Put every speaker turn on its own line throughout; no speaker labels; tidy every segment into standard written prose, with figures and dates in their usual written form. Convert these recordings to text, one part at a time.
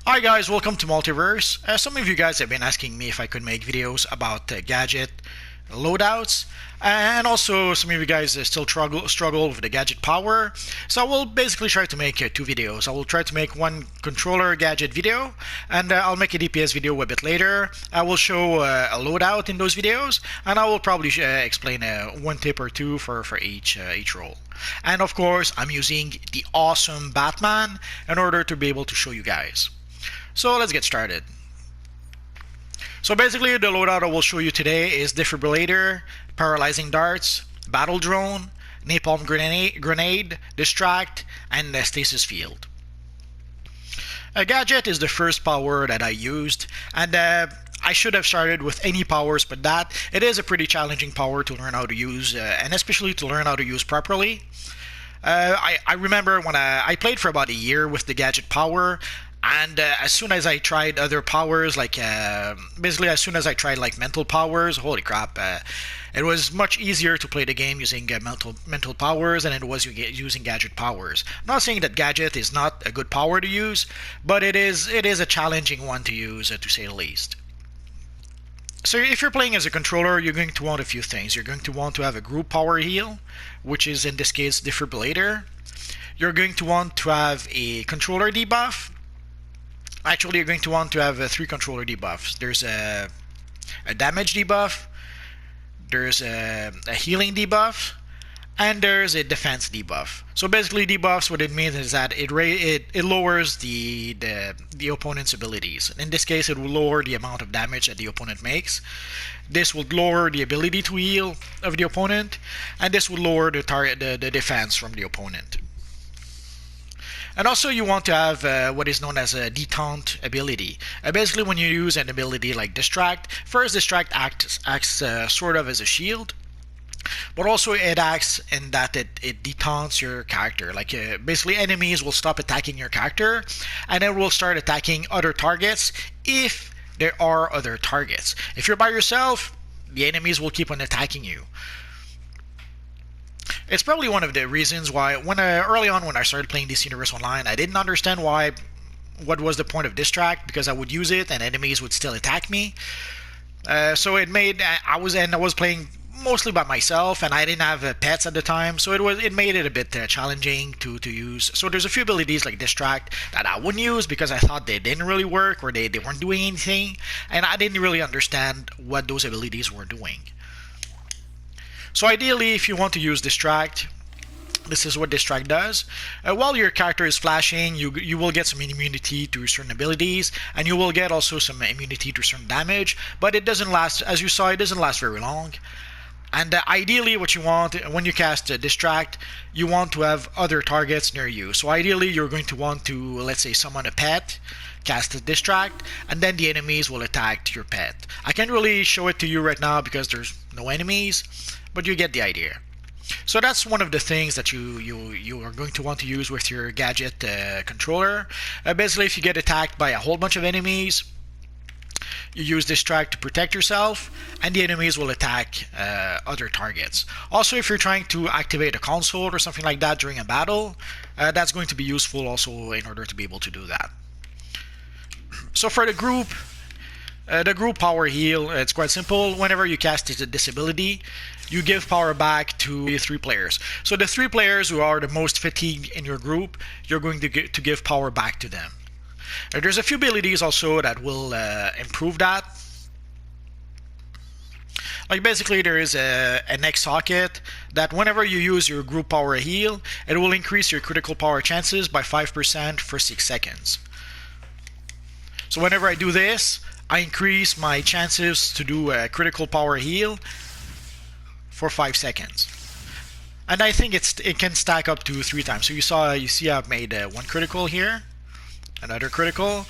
Hi guys, welcome to Multiverse. Some of you guys have been asking me if I could make videos about Gadget loadouts, and also some of you guys still struggle with the Gadget power. So I will basically try to make two videos. I will try to make one controller Gadget video, and I'll make a DPS video a bit later. I will show a loadout in those videos, and I will probably explain one tip or two for each role. And of course, I'm using the awesome Batman in order to be able to show you guys. So let's get started. So basically the loadout I will show you today is Defibrillator, Paralyzing Darts, Battle Drone, Napalm Grenade, Distract, and Stasis Field. Gadget is the first power that I used, and I should have started with any powers but that. It is a pretty challenging power to learn how to use, and especially to learn how to use properly. I remember when I played for about a year with the Gadget power, and as soon as I tried other powers, like basically as soon as I tried like mental powers, holy crap, it was much easier to play the game using mental powers than it was using Gadget powers. I'm not saying that Gadget is not a good power to use, but it is a challenging one to use, to say the least. So if you're playing as a controller, you're going to want a few things. You're going to want to have a group power heal, which is in this case Defibrillator. You're going to want to have a controller debuff. Actually, you're going to want to have three controller debuffs. There's a damage debuff, there's a healing debuff, and there's a defense debuff. So basically, debuffs, what it means is that it lowers the opponent's abilities. In this case, it will lower the amount of damage that the opponent makes. This will lower the ability to heal of the opponent, and this will lower the defense from the opponent. And also you want to have what is known as a detente ability. Basically when you use an ability like Distract, first Distract acts sort of as a shield, but also it acts in that it detentes your character. Like basically enemies will stop attacking your character, and it will start attacking other targets if there are other targets. If you're by yourself, the enemies will keep on attacking you. It's probably one of the reasons why early on when I started playing DC Universe Online, I didn't understand what was the point of Distract, because I would use it and enemies would still attack me. So it made I was playing mostly by myself, and I didn't have pets at the time, so it made it a bit challenging to use. So there's a few abilities like Distract that I wouldn't use because I thought they didn't really work, or they weren't doing anything, and I didn't really understand what those abilities were doing. So ideally, if you want to use Distract, this is what Distract does. While your character is flashing, you will get some immunity to certain abilities, and you will get also some immunity to certain damage, but it doesn't last, as you saw, it doesn't last very long. And ideally what you want, when you cast Distract, you want to have other targets near you. So ideally you're going to want to, let's say, summon a pet, cast a Distract, and then the enemies will attack your pet. I can't really show it to you right now because there's no enemies, but you get the idea. So that's one of the things that you are going to want to use with your Gadget controller. Basically, if you get attacked by a whole bunch of enemies, you use Distract to protect yourself, and the enemies will attack other targets. Also, if you're trying to activate a console or something like that during a battle, that's going to be useful also in order to be able to do that. So for the group power heal, it's quite simple. Whenever you cast this ability, you give power back to the three players. So the three players who are the most fatigued in your group, you're going to give power back to them. There's a few abilities also that will improve that. Like basically there is an X socket that whenever you use your group power heal, it will increase your critical power chances by 5% for 6 seconds. So whenever I do this, I increase my chances to do a critical power heal for 5 seconds. And I think it can stack up to 3 times. So you see I've made one critical here, another critical.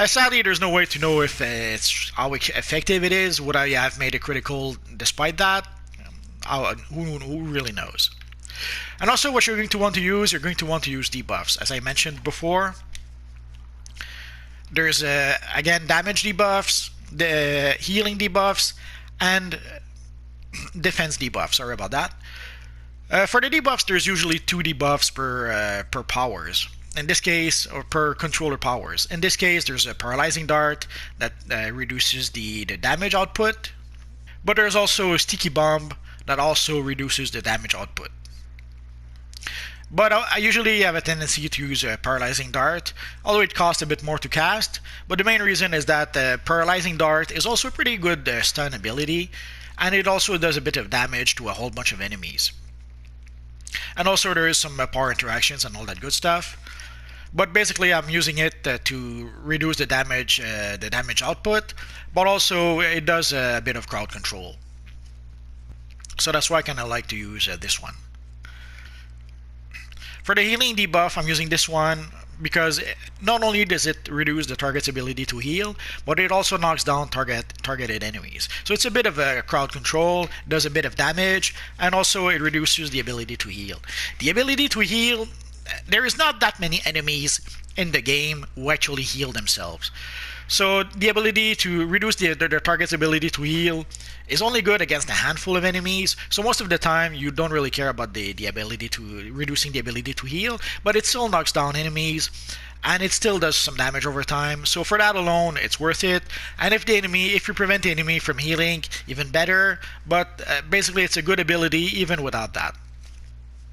Sadly, there's no way to know if it's how effective it is. Would I have made a critical despite that? Who really knows? And also what you're going to want to use, you're going to want to use debuffs. As I mentioned before, there's again damage debuffs, the healing debuffs, and defense debuffs. Sorry about that. For the debuffs, there's usually 2 debuffs per powers. in this case, or per controller powers. In this case, there's a paralyzing dart that reduces the damage output, but there's also a sticky bomb that also reduces the damage output. But I usually have a tendency to use a paralyzing dart, although it costs a bit more to cast. But the main reason is that the paralyzing dart is also a pretty good stun ability, and it also does a bit of damage to a whole bunch of enemies. And also there is some power interactions and all that good stuff. But basically I'm using it to reduce the damage output, but also it does a bit of crowd control. So that's why I kind of like to use this one. For the healing debuff, I'm using this one because not only does it reduce the target's ability to heal, but it also knocks down targeted enemies. So it's a bit of a crowd control, does a bit of damage, and also it reduces the ability to heal. The ability to heal, there is not that many enemies in the game who actually heal themselves. So the ability to reduce the target's ability to heal is only good against a handful of enemies. So most of the time you don't really care about the ability to reducing the ability to heal, but it still knocks down enemies and it still does some damage over time. So for that alone, it's worth it. And if you prevent the enemy from healing, even better. But basically it's a good ability even without that.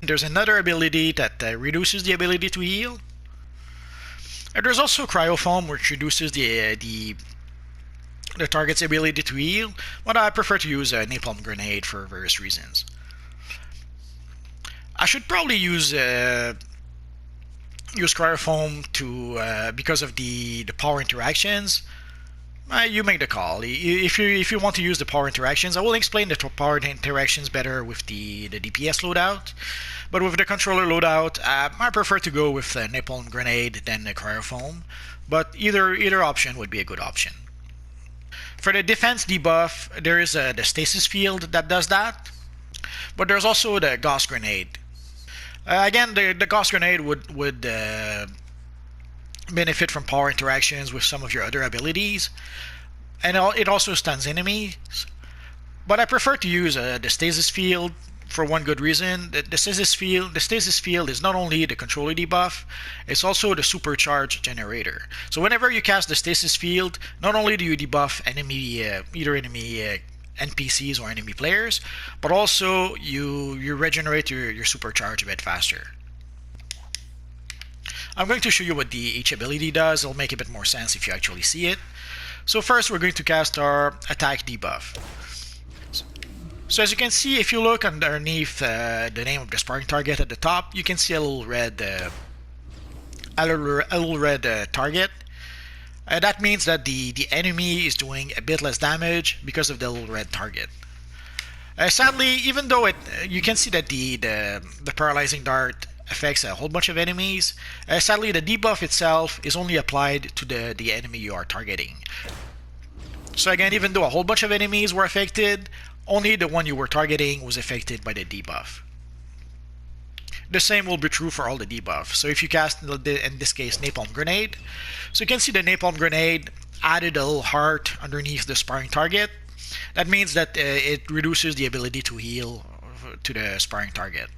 There's another ability that reduces the ability to heal. And there's also Cryofoam, which reduces the target's ability to heal, but I prefer to use a Napalm Grenade for various reasons. I should probably use Cryofoam because of the power interactions. You make the call. If you want to use the power interactions, I will explain the power interactions better with the DPS loadout. But with the controller loadout, I prefer to go with the Napalm Grenade than the Cryofoam. But either option would be a good option. For the defense debuff, there is the Stasis Field that does that. But there's also the Gauss Grenade. Again, the Gauss Grenade would benefit from power interactions with some of your other abilities, and it also stuns enemies. But I prefer to use the Stasis Field for one good reason. The Stasis Field is not only the controller debuff, it's also the supercharge generator. So whenever you cast the Stasis Field, not only do you debuff either enemy NPCs or enemy players, but also you regenerate your supercharge a bit faster. I'm going to show you what each ability does. It'll make a bit more sense if you actually see it. So first we're going to cast our attack debuff. So as you can see, if you look underneath the name of the sparring target at the top, you can see a little red target. That means that the enemy is doing a bit less damage because of the little red target. Sadly, even though you can see that the paralyzing dart affects a whole bunch of enemies, sadly the debuff itself is only applied to the enemy you are targeting. So again, even though a whole bunch of enemies were affected, only the one you were targeting was affected by the debuff. The same will be true for all the debuffs. So if you cast, in this case, Napalm Grenade, so you can see the Napalm Grenade added a little heart underneath the sparring target. That means that it reduces the ability to heal to the sparring target.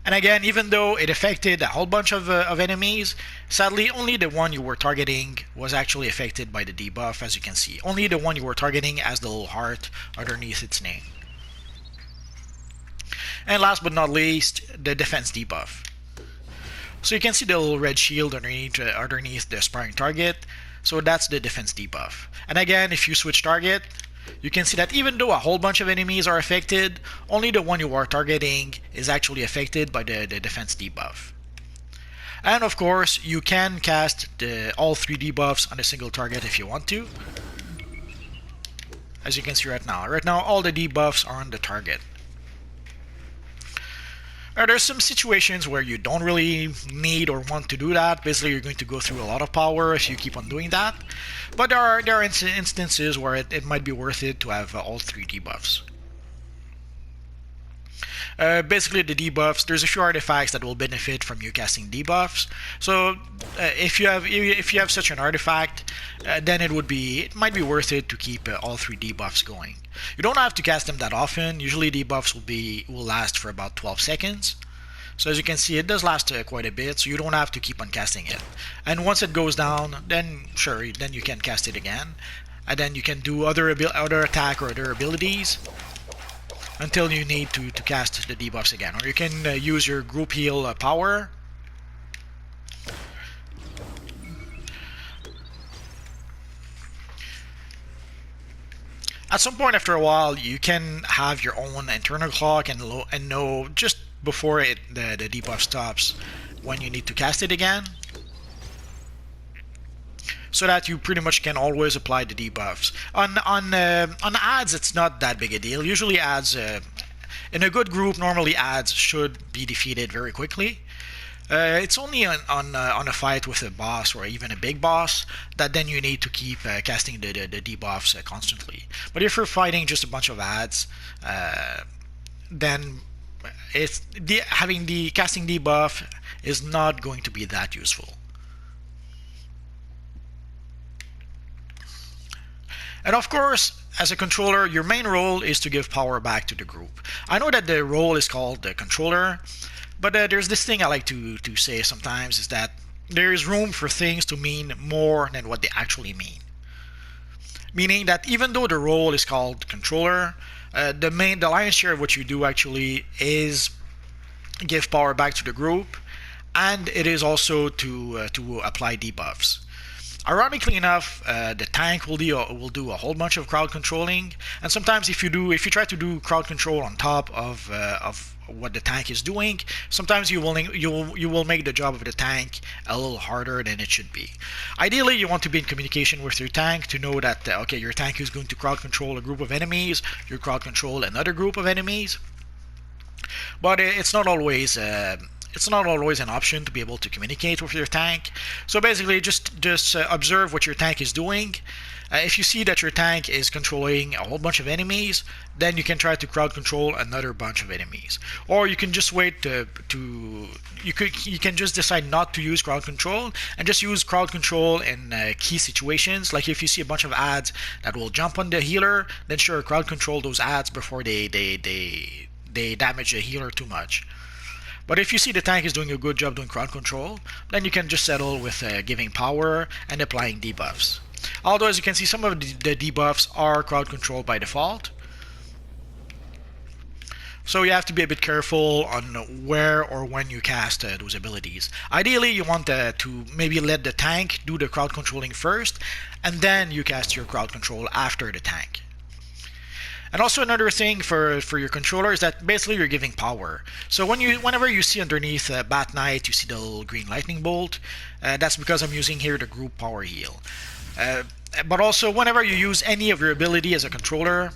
And again, even though it affected a whole bunch of enemies, sadly only the one you were targeting was actually affected by the debuff, as you can see. Only the one you were targeting has the little heart underneath its name. And last but not least, the defense debuff. So you can see the little red shield underneath the sparring target. So that's the defense debuff. And again, if you switch target, you can see that even though a whole bunch of enemies are affected, only the one you are targeting is actually affected by the defense debuff. And of course, you can cast all three debuffs on a single target if you want to. As you can see right now. Right now, all the debuffs are on the target. There's some situations where you don't really need or want to do that. Basically, you're going to go through a lot of power if you keep on doing that. But there are instances where it might be worth it to have all three debuffs. Basically, the debuffs. There's a few artifacts that will benefit from you casting debuffs. So if you have such an artifact, then it might be worth it to keep all 3 debuffs going. You don't have to cast them that often. Usually, debuffs will last for about 12 seconds. So as you can see, it does last quite a bit, so you don't have to keep on casting it. And once it goes down, then sure, then you can cast it again, and then you can do other attack or other abilities until you need to cast the debuffs again. Or you can use your group heal power. At some point after a while, you can have your own internal clock and know just before the debuff stops when you need to cast it again, so that you pretty much can always apply the debuffs. On ads, it's not that big a deal. Usually ads, in a good group, normally ads should be defeated very quickly. It's only on a fight with a boss or even a big boss that then you need to keep casting the debuffs constantly. But if you're fighting just a bunch of ads, then having the casting debuff is not going to be that useful. And of course, as a controller, your main role is to give power back to the group. I know that the role is called the controller, but there's this thing I like to say sometimes, is that there is room for things to mean more than what they actually mean. Meaning that even though the role is called controller, the lion's share of what you do actually is give power back to the group, and it is also to apply debuffs. Ironically enough, the tank will do a whole bunch of crowd controlling, and sometimes if you try to do crowd control on top of what the tank is doing, sometimes you will make the job of the tank a little harder than it should be. Ideally, you want to be in communication with your tank to know that okay, your tank is going to crowd control a group of enemies, you crowd control another group of enemies, but it's not always an option to be able to communicate with your tank. So basically, just observe what your tank is doing. If you see that your tank is controlling a whole bunch of enemies, then you can try to crowd control another bunch of enemies. Or you can just wait you can just decide not to use crowd control and just use crowd control in key situations. Like if you see a bunch of ads that will jump on the healer, then sure, crowd control those ads before they damage the healer too much. But if you see the tank is doing a good job doing crowd control, then you can just settle with giving power and applying debuffs. Although, as you can see, some of the debuffs are crowd controlled by default. So you have to be a bit careful on where or when you cast those abilities. Ideally, you want to maybe let the tank do the crowd controlling first, and then you cast your crowd control after the tank. And also another thing for your controller is that basically you're giving power. So whenever you see underneath Bat Knight, you see the little green lightning bolt. That's because I'm using here the group power heal. But also whenever you use any of your ability as a controller,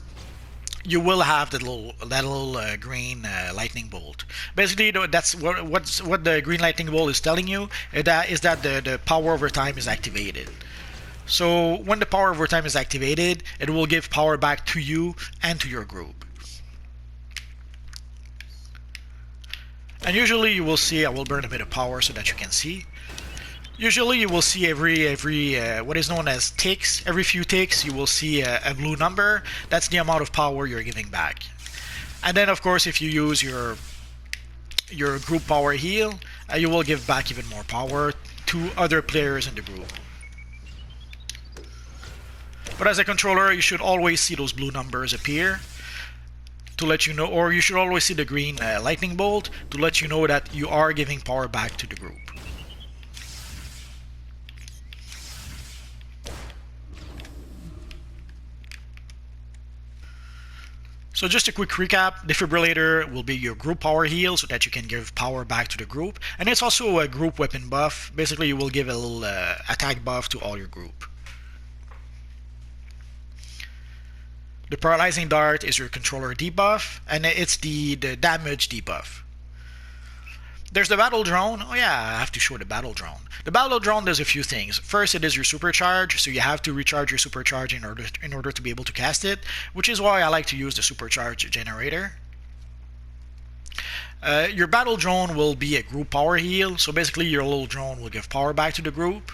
you will have that little green lightning bolt. Basically, that's what the green lightning bolt is telling you. Is that the power over time is activated. So when the power over time is activated, it will give power back to you and to your group. And usually you will see, I will burn a bit of power so that you can see. Usually you will see every what is known as ticks. Every few ticks you will see a blue number. That's the amount of power you're giving back. And then of course if you use your group power heal, you will give back even more power to other players in the group. But as a controller, you should always see those blue numbers appear to let you know, or you should always see the green lightning bolt to let you know that you are giving power back to the group. So just a quick recap, Defibrillator will be your group power heal so that you can give power back to the group. And it's also a group weapon buff. Basically, you will give a little attack buff to all your group. The Paralyzing Dart is your controller debuff, and it's the damage debuff. There's the Battle Drone. Oh yeah, I have to show the Battle Drone. The Battle Drone does a few things. First, it is your supercharge, so you have to recharge your supercharge in order to be able to cast it, which is why I like to use the supercharge generator. Your battle drone will be a group power heal, so basically your little drone will give power back to the group.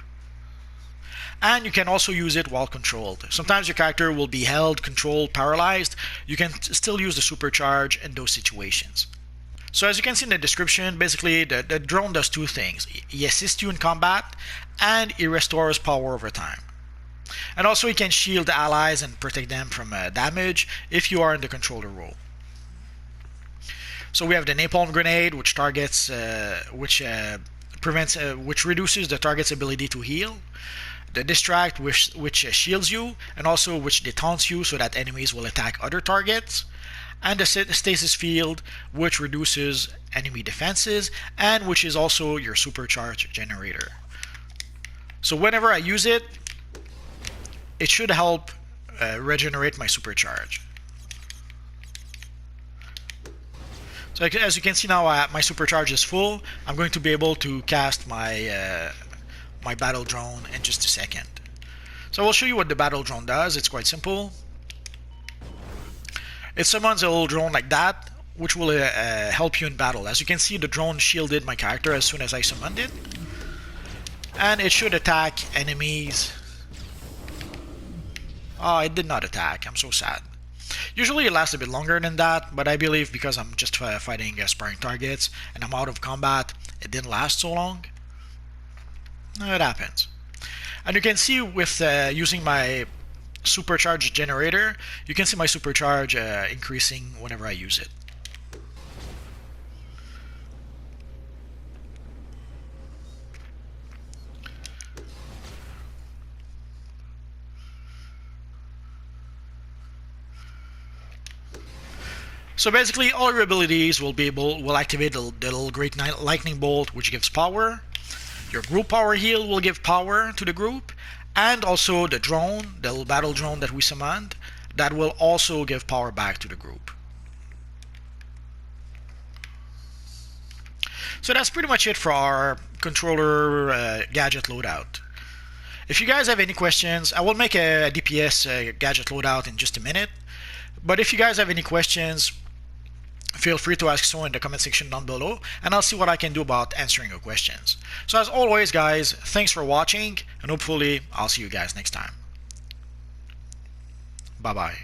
And you can also use it while controlled. Sometimes your character will be held, controlled, paralyzed. You can still use the supercharge in those situations. So as you can see in the description, basically the drone does two things. He assists you in combat, and he restores power over time. And also he can shield the allies and protect them from damage if you are in the controller role. So we have the napalm grenade, which targets, which reduces the target's ability to heal. The distract, which shields you, and also which detaunts you so that enemies will attack other targets. And the stasis field, which reduces enemy defenses, and which is also your supercharge generator. So whenever I use it, it should help regenerate my supercharge. So as you can see now, my supercharge is full. I'm going to be able to cast my my battle drone in just a second. So I will show you what the battle drone does. It's quite simple. It summons a little drone like that, which will help you in battle. As you can see, the drone shielded my character as soon as I summoned it. And it should attack enemies. Oh, it did not attack. I'm so sad. Usually it lasts a bit longer than that, but I believe because I'm just fighting sparring targets and I'm out of combat, it didn't last so long. It happens. And you can see with using my supercharge generator, you can see my supercharge increasing whenever I use it. So basically all your abilities will activate the little great lightning bolt, which gives power. Your group power heal will give power to the group, and also the drone, the little battle drone that we summoned, that will also give power back to the group. So that's pretty much it for our controller gadget loadout. If you guys have any questions, I will make a DPS gadget loadout in just a minute. But if you guys have any questions, feel free to ask so in the comment section down below, and I'll see what I can do about answering your questions. So as always guys, thanks for watching, and hopefully I'll see you guys next time. Bye bye.